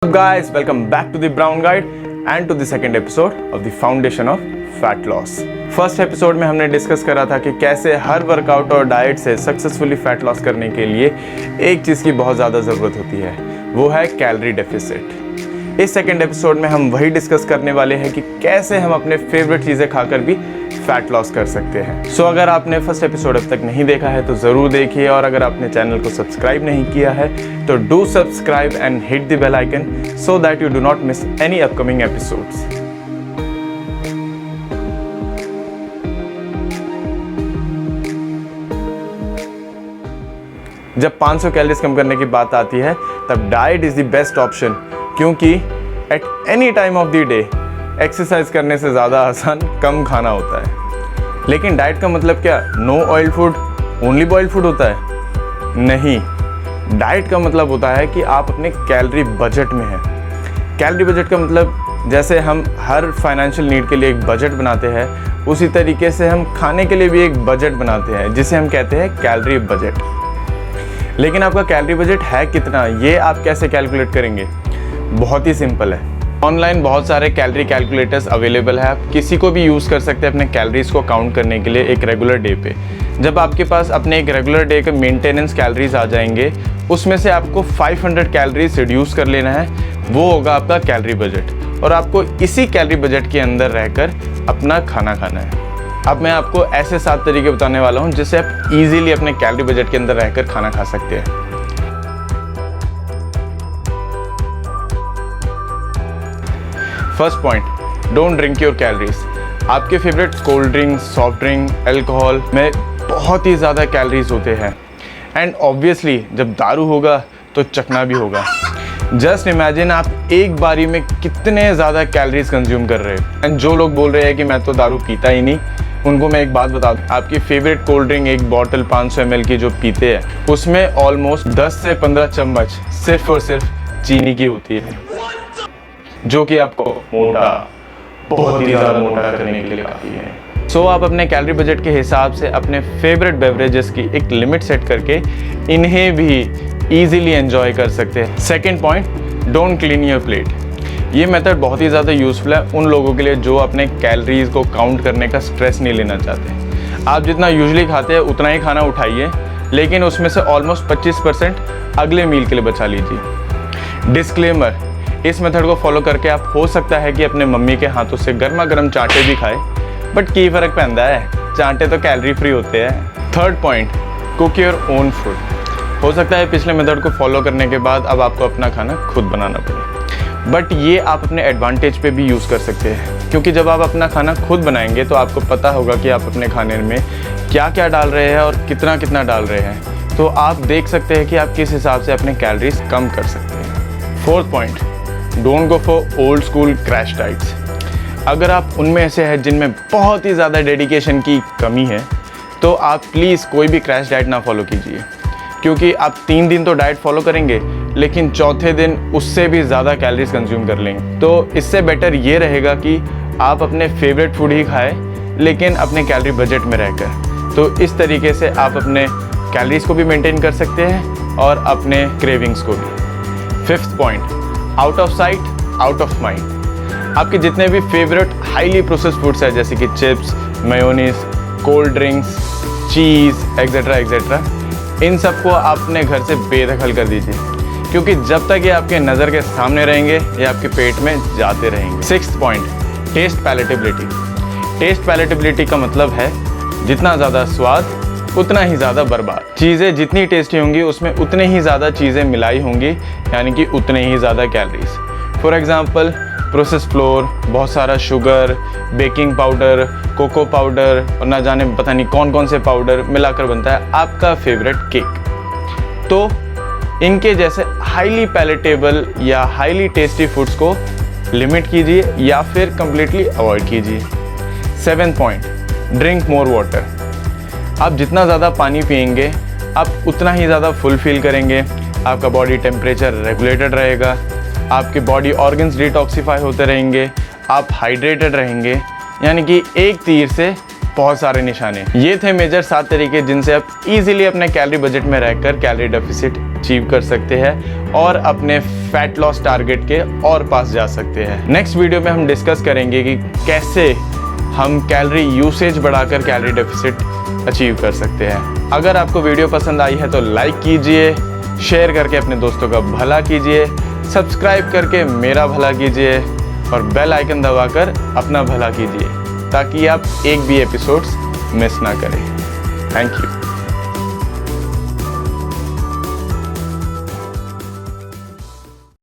Up guys, welcome back to the Brown Guide and to the second episode of the Foundation of Fat Loss. First episode में हमने discuss करा था कि कैसे हर workout और diet से सक्सेसफुली फैट लॉस करने के लिए एक चीज़ की बहुत ज़्यादा ज़रूरत होती है, वो है कैलोरी डेफिसिट। इस सेकेंड एपिसोड में हम वही डिस्कस करने वाले हैं कि कैसे हम अपने फेवरेट चीज़ें खाकर भी फैट लॉस कर सकते हैं। सो अगर आपने फर्स्ट एपिसोड अब तक नहीं देखा है तो ज़रूर देखिए, और अगर आपने चैनल को सब्सक्राइब नहीं किया है तो do subscribe and hit the bell icon so that you do not miss any upcoming episodes. जब 500 कैलोरीज कम करने की बात आती है तब diet is the best option, क्योंकि at any time of the day exercise करने से ज़्यादा आसान कम खाना होता है। लेकिन डाइट का मतलब क्या no oil food only boiled food होता है? नहीं, डाइट का मतलब होता है कि आप अपने कैलोरी बजट में हैं। कैलोरी बजट का मतलब जैसे हम हर फाइनेंशियल नीड के लिए एक बजट बनाते हैं, उसी तरीके से हम खाने के लिए भी एक बजट बनाते हैं जिसे हम कहते हैं कैलोरी बजट। लेकिन आपका कैलोरी बजट है कितना, ये आप कैसे कैलकुलेट करेंगे? बहुत ही सिंपल है। ऑनलाइन बहुत सारे कैलोरी कैलकुलेटर्स अवेलेबल है, आप किसी को भी यूज़ कर सकते हैं अपने कैलोरीज को काउंट करने के लिए एक रेगुलर डे पे। जब आपके पास अपने एक रेगुलर डे के मेंटेनेंस कैलोरीज आ जाएंगे, उसमें से आपको 500 कैलोरीज रिड्यूस कर लेना है, वो होगा आपका कैलोरी बजट, और आपको इसी कैलोरी बजट के अंदर रहकर अपना खाना खाना है। अब मैं आपको ऐसे 7 तरीके बताने वाला हूँ जिससे आप इजीली अपने कैलोरी बजट के अंदर रहकर खाना खा सकते हैं। First point, don't drink your calories. आपके favourite cold drink, soft drink, alcohol में बहुत ही ज़्यादा कैलोरीज होते हैं, एंड ऑब्वियसली जब दारू होगा तो चखना भी होगा। जस्ट इमेजिन आप एक बारी में कितने ज़्यादा कैलोरीज कंज्यूम कर रहे हैं। एंड जो लोग बोल रहे हैं कि मैं तो दारू पीता ही नहीं, उनको मैं एक बात बता दूं, आपकी फेवरेट कोल्ड ड्रिंक एक बॉटल 500 ml की जो पीते हैं, उसमें ऑलमोस्ट 10 से 15 चम्मच सिर्फ और सिर्फ चीनी की होती है, जो कि आपको मोटा, बहुत ही ज़्यादा मोटा करने के लिए काफ़ी है। सो आप अपने कैलोरी बजट के हिसाब से अपने फेवरेट बेवरेजेस की एक लिमिट सेट करके इन्हें भी ईजिली एंजॉय कर सकते हैं। Second point, don't clean your plate. ये मेथड बहुत ही ज़्यादा यूज़फुल है उन लोगों के लिए जो अपने कैलोरीज को काउंट करने का स्ट्रेस नहीं लेना चाहते। आप जितना यूजुअली खाते हैं उतना ही खाना उठाइए, लेकिन उसमें से ऑलमोस्ट 25% अगले मील के लिए बचा लीजिए। डिस्क्लेमर, इस मेथड को फॉलो करके आप हो सकता है कि अपने मम्मी के हाथों से गर्मा गर्म चांटे भी खाए, बट की फ़र्क पैंदा है, चांटे तो कैलोरी फ्री होते हैं। Third point, cook your own food. हो सकता है पिछले मेथड को फॉलो करने के बाद अब आपको अपना खाना खुद बनाना पड़े, बट ये आप अपने एडवांटेज पे भी यूज़ कर सकते हैं, क्योंकि जब आप अपना खाना खुद बनाएंगे तो आपको पता होगा कि आप अपने खाने में क्या क्या डाल रहे हैं और कितना कितना डाल रहे हैं, तो आप देख सकते हैं कि आप किस हिसाब से अपने कैलोरीज कम कर सकते हैं। Fourth point, don't go for old school crash diets. अगर आप उनमें ऐसे हैं जिनमें बहुत ही ज़्यादा डेडिकेशन की कमी है, तो आप प्लीज़ कोई भी क्रैश डाइट ना फॉलो कीजिए, क्योंकि आप 3 दिन तो डाइट फॉलो करेंगे लेकिन चौथे दिन उससे भी ज़्यादा कैलोरीज कंज्यूम कर लेंगे। तो इससे बेटर ये रहेगा कि आप अपने फेवरेट फूड ही खाएं, लेकिन अपने कैलोरी बजट में रहकर। तो इस तरीके से आप अपने कैलोरीज को भी मेंटेन कर सकते हैं और अपने क्रेविंग्स को भी। Fifth point, out of sight out of mind. आपके जितने भी फेवरेट हाईली प्रोसेस्ड फूड्स हैं, जैसे कि चिप्स, मेयोनीज, कोल्ड ड्रिंक्स, चीज़ एक्सेट्रा एक्सेट्रा, इन सबको आप अपने घर से बेदखल कर दीजिए, क्योंकि जब तक ये आपके नज़र के सामने रहेंगे ये आपके पेट में जाते रहेंगे। Sixth point, taste palatability. Taste palatability का मतलब है जितना ज़्यादा स्वाद उतना ही ज़्यादा बर्बाद। चीज़ें जितनी टेस्टी होंगी उसमें उतने ही ज़्यादा चीज़ें मिलाई होंगी, यानी कि उतने ही ज़्यादा calories. For example, process flour, बहुत सारा sugar, baking powder, cocoa powder और ना जाने पता नहीं कौन कौन से पाउडर मिलाकर बनता है आपका फेवरेट केक। तो इनके जैसे हाईली पैलेटेबल या हाईली टेस्टी फूड्स को लिमिट कीजिए या फिर कंप्लीटली अवॉइड कीजिए। Seventh point, drink more water. आप जितना ज़्यादा पानी पिएंगे आप उतना ही ज़्यादा फुल फील करेंगे, आपका बॉडी टेम्परेचर रेगुलेटेड रहेगा, आपके बॉडी ऑर्गन्स डिटॉक्सिफाई होते रहेंगे, आप हाइड्रेटेड रहेंगे। यानी कि एक तीर से बहुत सारे निशाने। ये थे मेजर 7 तरीके जिनसे आप इजीली अपने कैलोरी बजट में रहकर कैलोरी डेफिसिट अचीव कर सकते हैं और अपने फैट लॉस टारगेट के और पास जा सकते हैं। नेक्स्ट वीडियो में हम डिस्कस करेंगे कि कैसे हम कैलोरी यूसेज बढ़ाकर कैलोरी डेफिसिट अचीव कर सकते हैं। अगर आपको वीडियो पसंद आई है तो लाइक कीजिए, शेयर करके अपने दोस्तों का भला कीजिए, सब्सक्राइब करके मेरा भला कीजिए और बेल आइकन दबाकर अपना भला कीजिए ताकि आप एक भी एपिसोड्स मिस ना करें। Thank you.